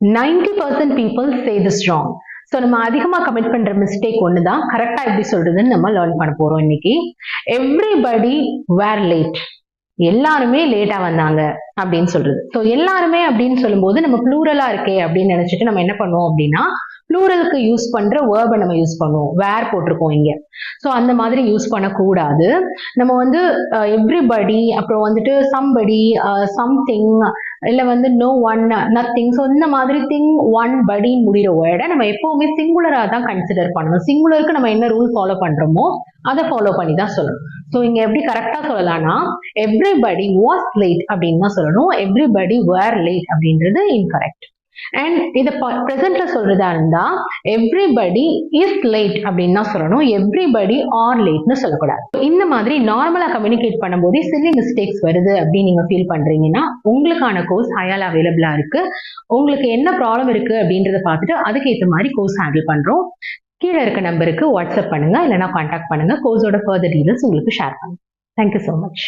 90% people say this wrong. So நம்ம அதிகமாக commit பண்ற மிஸ்டேக் ஒன்று தான். கரெக்டா எப்படி சொல்றதுன்னு நம்ம லேர்ன் பண்ண போறோம் இன்னைக்கு. எவ்ரிபடி வேர் லேட், எல்லாருமே லேட்டா வந்தாங்க அப்படின்னு சொல்றது. ஸோ எல்லாருமே அப்படின்னு சொல்லும்போது நம்ம ப்ளூரலா இருக்கே அப்படின்னு நினைச்சிட்டு நம்ம என்ன பண்ணுவோம் அப்படின்னா, ப்ளூரலுக்கு யூஸ் பண்ற வேர்பை நம்ம யூஸ் பண்ணுவோம். வேர் போட்டிருக்கோம் இங்க. ஸோ அந்த மாதிரி யூஸ் பண்ணக்கூடாது. நம்ம வந்து எவ்ரிபடி, அப்புறம் வந்துட்டு சம்படி, சம்திங், இல்ல வந்து நோ ஒன், நத்திங். ஸோ இந்த மாதிரி திங், ஒன், படி முடிகிற வேர்டை நம்ம எப்பவுமே சிங்குலரா தான் கன்சிடர் பண்ணணும். சிங்குலருக்கு நம்ம என்ன ரூல் ஃபாலோ பண்றோமோ அதை ஃபாலோ பண்ணி தான் சொல்லணும். ஸோ இங்க எப்படி கரெக்டா சொல்லலாம்னா, எவ்ரிபடி வாஸ் லேட் அப்படின்னு தான் சொல்லணும். எவ்ரிபடி வேர் லேட் அப்படின்றது இன்கரெக்ட். அண்ட் இதை ப்ரெசென்ட்ல சொல்றதா இருந்தா எவ்ரிபடி இஸ் லேட் அப்படின்னு தான் சொல்லணும். எவ்ரிபடி ஆர் லேட்னு சொல்லக்கூடாது. இந்த மாதிரி நார்மலா கம்யூனிகேட் பண்ணும்போது சில்லி மிஸ்டேக்ஸ் வருது அப்படின்னு நீங்க ஃபீல் பண்றீங்கன்னா உங்களுக்கான கோர்ஸ் ஹையால அவைலபிளா இருக்கு. உங்களுக்கு என்ன ப்ராப்ளம் இருக்கு அப்படின்றத பார்த்துட்டு அதுக்கேற்ற மாதிரி கோர்ஸ் ஹேண்டில் பண்றோம். கீழே இருக்க நம்பருக்கு வாட்ஸ்அப் பண்ணுங்க, இல்லைன்னா கான்டாக்ட் பண்ணுங்க. கோர்ஸோட ஃபர்தர் டீடைல்ஸ் உங்களுக்கு ஷேர் பண்ணுங்க. Thank you so much.